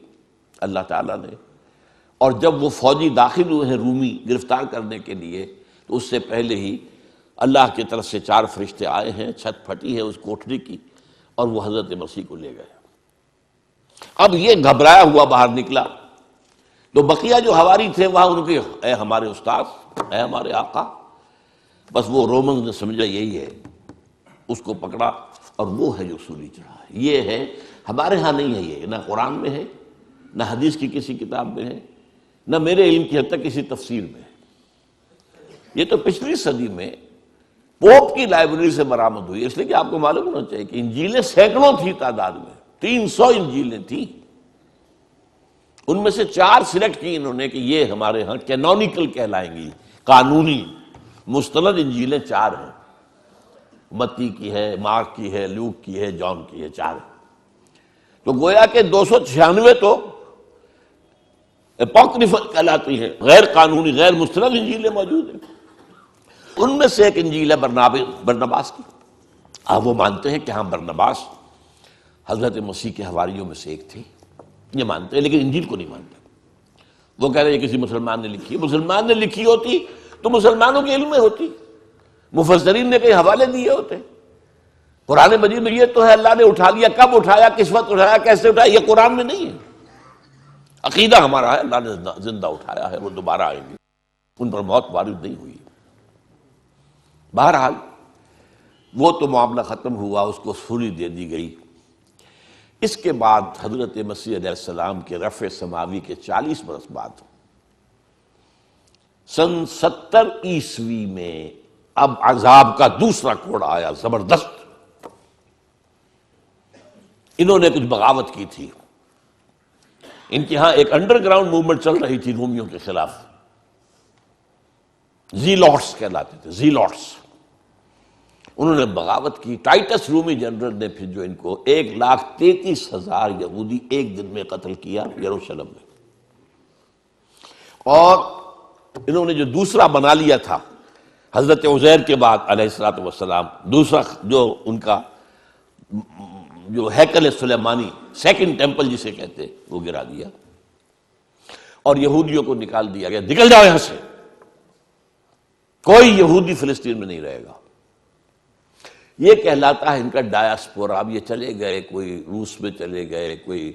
اللہ تعالیٰ نے. اور جب وہ فوجی داخل ہوئے ہیں رومی گرفتار کرنے کے لیے، تو اس سے پہلے ہی اللہ کی طرف سے 4 فرشتے آئے ہیں، چھت پھٹی ہے اس کوٹھری کی، اور وہ حضرت مسیح کو لے گئے. اب یہ گھبرایا ہوا باہر نکلا، تو بقیہ جو حواری تھے وہاں ان کے، اے ہمارے استاد، اے ہمارے آقا. بس وہ رومنز نے سمجھا یہی ہے، اس کو پکڑا اور وہ ہے جو سولی چڑھا ہے. یہ ہے، ہمارے ہاں نہیں ہے، یہ نہ قرآن میں ہے، نہ حدیث کی کسی کتاب میں ہے، نہ میرے علم کی حد تک کسی تفسیر میں ہے. یہ تو پچھلی صدی میں پوپ کی لائبریری سے برآمد ہوئی. اس لیے کہ آپ کو معلوم ہونا چاہیے کہ انجیلیں سینکڑوں تھی تعداد میں، 300 انجیلیں تھیں. ان میں سے 4 سلیکٹ کی انہوں نے کہ یہ ہمارے ہاں کینونیکل کہلائیں گی، قانونی مستند انجیلیں 4 ہیں. متی کی ہے، مارک کی ہے، لوک کی ہے، جان کی ہے، 4 ہیں. تو گویا کہ 296 تو اپوکریفل کہلاتی ہیں، غیر قانونی، غیر مستند انجیلیں موجود ہیں. ان میں سے ایک انجیل ہے برنباس کی. اب وہ مانتے ہیں کہ ہاں برنباس حضرت مسیح کے حواریوں میں سے ایک تھے، یہ مانتے ہیں، لیکن انجیل کو نہیں مانتے. وہ کہہ رہے ہیں کسی مسلمان نے لکھی. مسلمان نے لکھی ہوتی تو مسلمانوں کے علم میں ہوتی، مفسرین نے کئی حوالے دیے ہوتے. قرآن مجید میں یہ تو ہے اللہ نے اٹھا لیا، کب اٹھایا، کس وقت اٹھایا، کیسے اٹھایا، یہ قرآن میں نہیں ہے. عقیدہ ہمارا ہے اللہ نے زندہ اٹھایا ہے، وہ دوبارہ آئیں گے، ان پر موت وارد نہیں ہوئی. بہرحال وہ تو معاملہ ختم ہوا، اس کو سولی دے دی گئی. اس کے بعد حضرت مسیح علیہ السلام کے رفع سماوی کے 40 برس بعد سن 70 عیسوی میں اب عذاب کا دوسرا کوڑ آیا زبردست. انہوں نے کچھ بغاوت کی تھی. ان کے ہاں ایک انڈر گراؤنڈ موومنٹ چل رہی تھی رومیوں کے خلاف، زیلوٹس کہلاتے تھے، زیلوٹس. انہوں نے بغاوت کی. ٹائٹس رومی جنرل نے پھر جو ان کو 1,33,000 یہودی ایک دن میں قتل کیا یروشلم میں. اور انہوں نے جو دوسرا بنا لیا تھا حضرت عزیر کے بعد علیہ الصلوۃ والسلام، دوسرا جو ان کا جو ہیکل سلیمانی، سیکنڈ ٹیمپل جسے کہتے، وہ گرا دیا اور یہودیوں کو نکال دیا گیا. نکل جاؤ یہاں سے، کوئی یہودی فلسطین میں نہیں رہے گا. یہ کہلاتا ہے ان کا ڈایاسپورا. اب یہ چلے گئے، کوئی روس میں چلے گئے، کوئی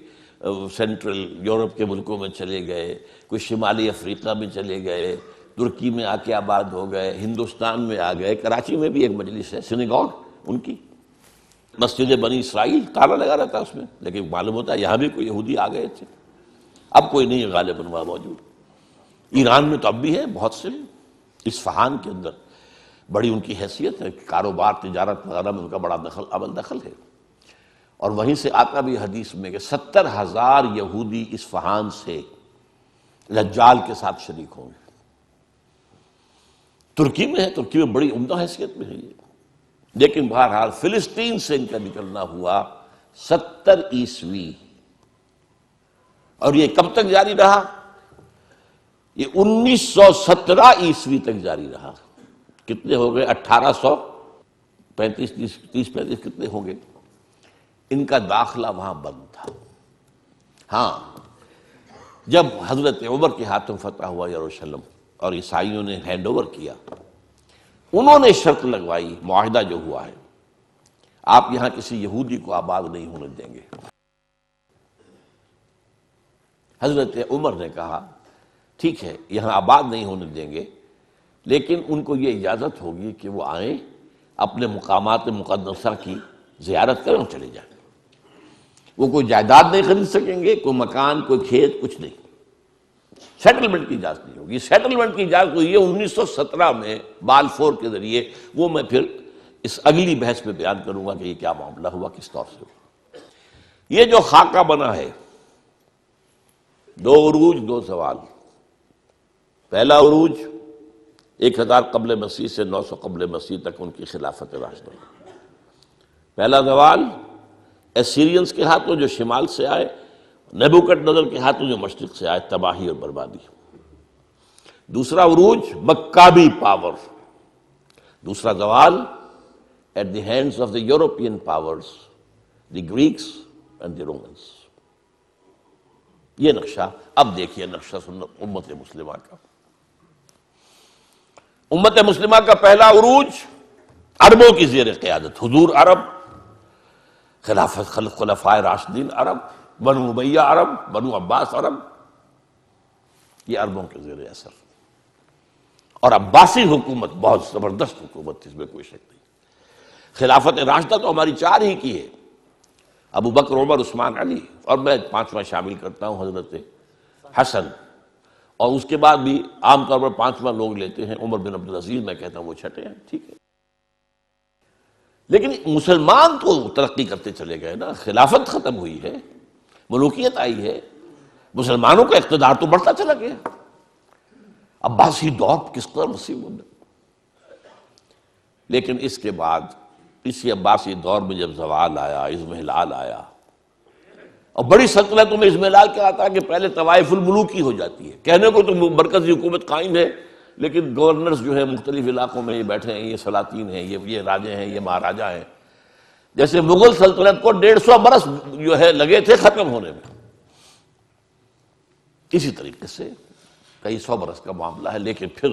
سینٹرل یورپ کے ملکوں میں چلے گئے، کوئی شمالی افریقہ میں چلے گئے، ترکی میں آ کے آباد ہو گئے، ہندوستان میں آ گئے. کراچی میں بھی ایک مجلس ہے سینیگوگ ان کی، مسجد بنی اسرائیل، تالا لگا رہتا ہے اس میں، لیکن معلوم ہوتا ہے یہاں بھی کوئی یہودی آ گئے تھے. اب کوئی نہیں ہے غالباً وہاں موجود. ایران میں تو اب بھی ہے بہت سے. اصفہان کے اندر بڑی ان کی حیثیت ہے، کاروبار تجارت وغیرہ میں ان کا بڑا دخل ہے. اور وہیں سے آتا بھی حدیث میں کہ 70,000 یہودی اصفہان سے دجال کے ساتھ شریک ہوں گے. ترکی میں ہے، ترکی میں بڑی عمدہ حیثیت میں ہے یہ. لیکن بہرحال فلسطین سے ان کا نکلنا ہوا 70 عیسوی. اور یہ کب تک جاری رہا؟ یہ 1917 عیسوی تک جاری رہا. کتنے ہو گئے؟ 1835 30 35 کتنے ہوں گے. ان کا داخلہ وہاں بند تھا. ہاں، جب حضرت عمر کے ہاتھوں فتح ہوا یروشلم اور عیسائیوں نے ہینڈ اوور کیا، انہوں نے شرط لگوائی، معاہدہ جو ہوا ہے، آپ یہاں کسی یہودی کو آباد نہیں ہونے دیں گے. حضرت عمر نے کہا ٹھیک ہے، یہاں آباد نہیں ہونے دیں گے، لیکن ان کو یہ اجازت ہوگی کہ وہ آئیں، اپنے مقامات مقدسہ کی زیارت کریں اور چلے جائیں. وہ کوئی جائیداد نہیں خرید سکیں گے، کوئی مکان، کوئی کھیت، کچھ نہیں. سیٹلمنٹ کی اجازت نہیں ہوگی. سیٹلمنٹ کی اجازت ہوئی ہے 1917 میں بالفور کے ذریعے. وہ میں پھر اس اگلی بحث میں بیان کروں گا کہ یہ کیا معاملہ ہوا، کس طور سے ہوا. یہ جو خاکہ بنا ہے، 2 عروج 2 زوال. پہلا عروج 1000 قبل مسیح سے 900 قبل مسیح تک ان کی خلافت راشدہ. پہلا زوال ایسیرینز کے ہاتھوں جو شمال سے آئے، نیبوکڈ نظر کے ہاتھوں جو مشرق سے آئے، تباہی اور بربادی. دوسرا عروج مکابی پاور، دوسرا زوال at the hands of the European powers, the Greeks and the Romans. یہ نقشہ، اب دیکھیے نقشہ امت مسلمہ کا۔ امت مسلمہ کا پہلا عروج عربوں کی زیر قیادت، حضور عرب، خلافت خلفائے راشدین عرب، بنو امیہ عرب، بنو عباس عرب، یہ عربوں کے زیر اثر۔ اور عباسی حکومت بہت زبردست حکومت تھی، اس میں کوئی شک نہیں۔ خلافت راشدہ تو ہماری چار ہی کی ہے، ابو بکر، عمر، عثمان، علی، اور میں پانچواں شامل کرتا ہوں حضرت حسن، اور اس کے بعد بھی عام طور پر پانچواں لوگ لیتے ہیں عمر بن عبدالعزیز، میں کہتا ہوں وہ چھٹے ہیں، ٹھیک ہے۔ لیکن مسلمان تو ترقی کرتے چلے گئے نا، خلافت ختم ہوئی ہے، ملوکیت آئی ہے، مسلمانوں کا اقتدار تو بڑھتا چلا گیا۔ عباسی دور کس قدر وسیع ہونا، لیکن اس کے بعد اسی عباسی دور میں جب زوال آیا، اضمحلال آیا، اور بڑی سلطنتوں میں اضمحلال کیا آتا ہے کہ پہلے طوائف الملوکی ہو جاتی ہے، کہنے کو تو مرکزی حکومت قائم ہے، لیکن گورنرز جو ہے مختلف علاقوں میں یہ بیٹھے ہیں، یہ سلاطین ہیں، یہ راجے ہیں، یہ مہاراجا ہیں۔ جیسے مغل سلطنت کو 150 برس جو ہے لگے تھے ختم ہونے میں، اسی طریقے سے کئی 100 برس کا معاملہ ہے۔ لیکن پھر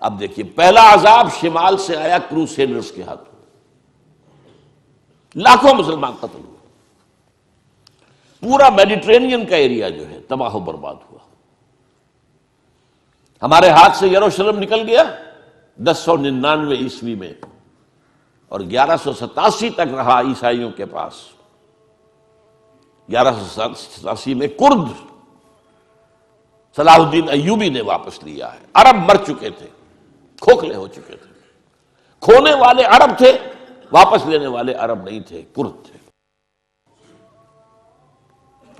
اب دیکھیے پہلا عذاب شمال سے آیا کروسیڈرز کے ہاتھوں، لاکھوں مسلمان قتل ہوئے، پورا میڈیٹرینین کا ایریا جو ہے تباہ و برباد ہوا۔ ہمارے ہاتھ سے یروشلم نکل گیا 1099 عیسوی میں، اور 1187 تک رہا عیسائیوں کے پاس۔ 1187 میں کرد صلاح الدین ایوبی نے واپس لیا ہے۔ عرب مر چکے تھے، کھوکھلے ہو چکے تھے، کھونے والے عرب تھے، واپس لینے والے عرب نہیں تھے، کرد تھے۔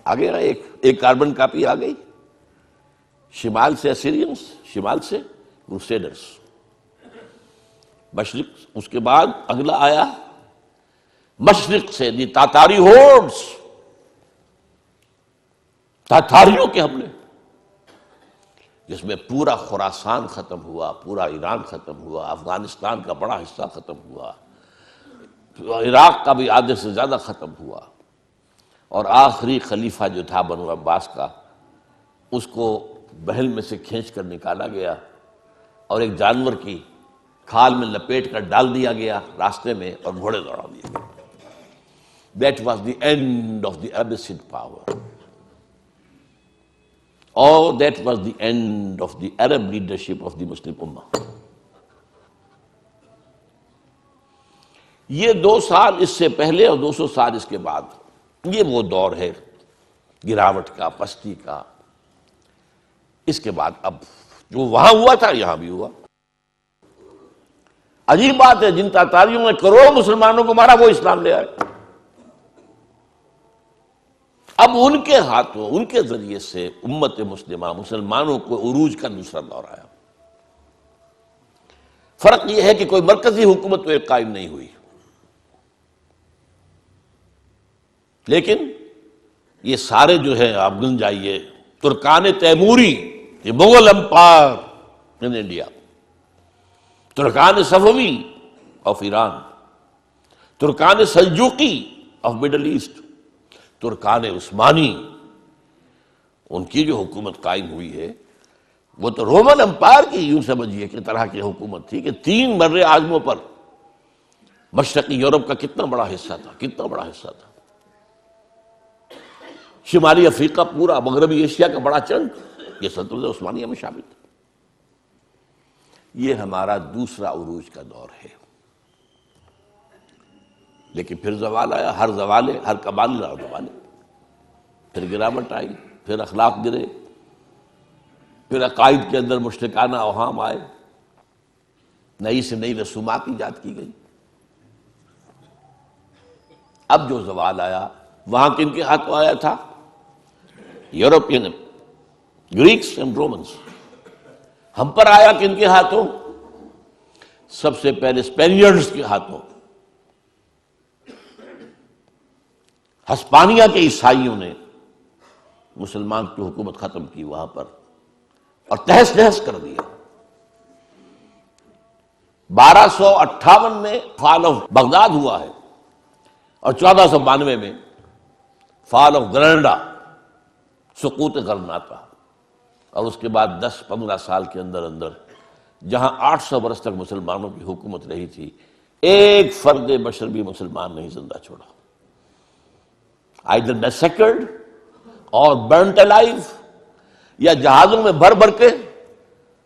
آگے ایک کاربن کاپی آ گئی، شمال سے اسیرینز، شمال سے کروسیڈرز، مشرق، اس کے بعد اگلا آیا مشرق سے دی تاتاری ہورڈز، تاتاریوں کے حملے، جس میں پورا خراسان ختم ہوا، پورا ایران ختم ہوا، افغانستان کا بڑا حصہ ختم ہوا، عراق کا بھی آدھے سے زیادہ ختم ہوا، اور آخری خلیفہ جو تھا بنو عباس کا، اس کو بحل میں سے کھینچ کر نکالا گیا اور ایک جانور کی کھال میں لپیٹ کر ڈال دیا گیا راستے میں، اور گھوڑے دوڑا دیے گئے۔ That was the end of the Abbasid power. Or that was the end of the Arab leadership of the Muslim Ummah. یہ 2 سال اس سے پہلے اور 200 سال اس کے بعد، یہ وہ دور ہے گراوٹ کا، پستی کا۔ اس کے بعد اب جو وہاں ہوا تھا یہاں بھی ہوا۔ عجیب بات ہے، جن تاتاریوں نے کروڑوں مسلمانوں کو مارا وہ اسلام لے آئے۔ اب ان کے ہاتھوں، ان کے ذریعے سے امت مسلمہ، مسلمانوں کو عروج کا دوسرا دور آیا۔ فرق یہ ہے کہ کوئی مرکزی حکومت تو ایک قائم نہیں ہوئی، لیکن یہ سارے جو ہے آپ گن جائیے، ترکان تیموری، یہ مغل امپائر ان انڈیا، ترکان صفوی آف ایران، ترکان سلجوقی آف مڈل ایسٹ، ترکان عثمانی، ان کی جو حکومت قائم ہوئی ہے وہ تو رومن امپائر کی یوں سمجھیے کہ طرح کی حکومت تھی کہ 3 بر اعظموں پر مشرقی یورپ کا کتنا بڑا حصہ تھا، کتنا بڑا حصہ تھا، شمالی افریقہ، پورا مغربی ایشیا کا بڑا چنک یہ سلطنت عثمانیہ میں شامل تھا۔ یہ ہمارا دوسرا عروج کا دور ہے۔ لیکن پھر زوال آیا، ہر زوالے، ہر کمال زوالے، پھر گراوٹ آئی، پھر اخلاق گرے، پھر عقائد کے اندر مشرکانہ اوہام آئے، نئی سے نئی رسومات ایجاد کی گئی۔ اب جو زوال آیا وہاں کن کے ہاتھوں آیا تھا؟ European, Greeks and Romans. ہم پر آیا کن کے ہاتھوں؟ سب سے پہلے اسپینیئرز کے ہاتھوں۔ ہسپانیہ کے عیسائیوں نے مسلمان کی حکومت ختم کی وہاں پر، اور تہس نہس کر دیا۔ 1258 میں فال آف بغداد ہوا ہے اور 1492 میں فال آف گرناڈا، سقوط غرناطہ، اور اس کے بعد 10-15 سال کے اندر اندر جہاں 800 برس تک مسلمانوں کی حکومت رہی تھی، ایک فرد بشر بھی مسلمان نہیں زندہ چھوڑا، either massacred اور burnt alive، یا جہازوں میں بھر بھر کے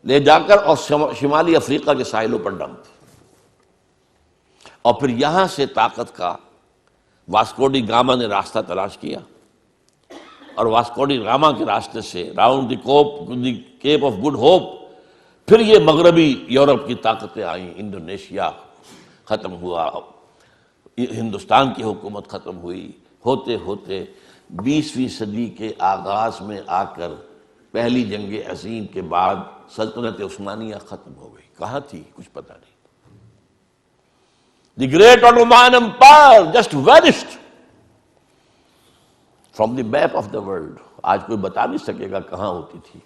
لے جا کر اور شمالی افریقہ کے ساحلوں پر ڈمپ، اور پھر یہاں سے طاقت کا واسکو ڈی گاما نے راستہ تلاش کیا، اور واسکو ڈی گاما کے راستے سے round the Cape of Good Hope پھر یہ مغربی یورپ کی طاقتیں آئیں، انڈونیشیا ختم ہوا، ہندوستان کی حکومت ختم ہوئی، ہوتے ہوتے 20ویں صدی کے آغاز میں آ کر پہلی جنگ عظیم کے بعد سلطنت عثمانیہ ختم ہو گئی۔ کہاں تھی کچھ پتہ نہیں۔ The great Ottoman Empire just vanished from the map of the world۔ آج کوئی بتا نہیں سکے گا کہاں ہوتی تھی۔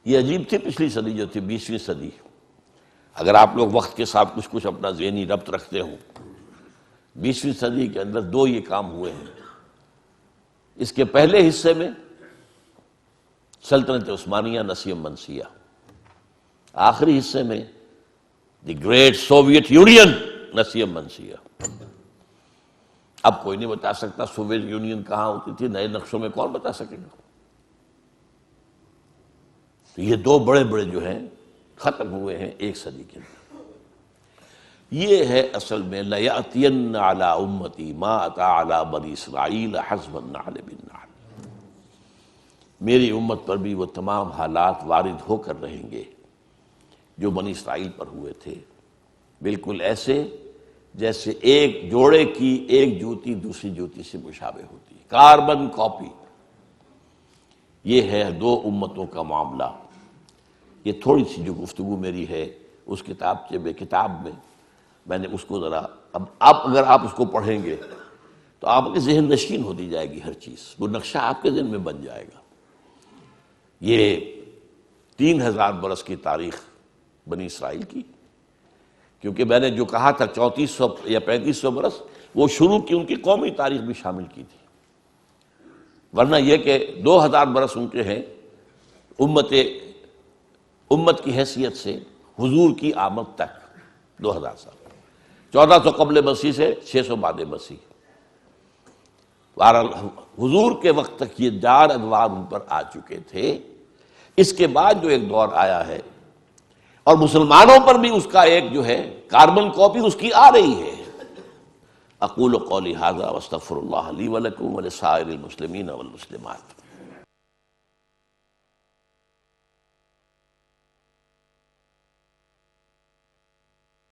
یہ عجیب تھی پچھلی صدی جو تھی 20ویں صدی۔ اگر آپ لوگ وقت کے ساتھ کچھ اپنا ذہنی ربط رکھتے ہوں، 20ویں صدی کے اندر 2 یہ کام ہوئے ہیں۔ اس کے پہلے حصے میں سلطنت عثمانیہ نسیم منسیہ، آخری حصے میں دی گریٹ سوویت یونین نسیم منسیہ۔ اب کوئی نہیں بتا سکتا سوویت یونین کہاں ہوتی تھی، نئے نقشوں میں کون بتا سکے گا؟ تو یہ 2 بڑے بڑے جو ہیں ختم ہوئے ہیں ایک صدی کے اندر۔ یہ ہے اصل میں لَيَأْتِيَنَّ عَلَىٰ أُمَّتِي مَا أَتَىٰ عَلَىٰ بَنِي إِسْرَائِيلَ حَسْبَ النَّعْلِ بِالنَّعْلِ۔ میری امت پر بھی وہ تمام حالات وارد ہو کر رہیں گے جو بنی اسرائیل پر ہوئے تھے، بالکل ایسے جیسے ایک جوڑے کی ایک جوتی دوسری جوتی سے مشابہ ہوتی ہے، کاربن کاپی۔ یہ ہے 2 امتوں کا معاملہ۔ یہ تھوڑی سی جو گفتگو میری ہے اس کتاب میں نے اس کو ذرا اب اگر آپ اس کو پڑھیں گے تو آپ کے ذہن نشین ہوتی جائے گی، ہر چیز وہ نقشہ آپ کے ذہن میں بن جائے گا۔ یہ 3000 برس کی تاریخ بنی اسرائیل کی، کیونکہ میں نے جو کہا تھا 3400 یا 3500 برس، وہ شروع کی ان کی قومی تاریخ بھی شامل کی تھی، ورنہ یہ کہ 2000 برس ان کے ہیں امت کی حیثیت سے حضور کی آمد تک، 2000 سال، 1400 قبل مسیح سے 600 بعد مسیح۔ بہرحال حضور کے وقت تک یہ 4 ادوار ان پر آ چکے تھے۔ اس کے بعد جو ایک دور آیا ہے اور مسلمانوں پر بھی اس کا ایک جو ہے کاربن کاپی اس کی آ رہی ہے۔ اقول قولی ھذا واستغفر اللہ لی ولکم ولسائر المسلمین والمسلمات۔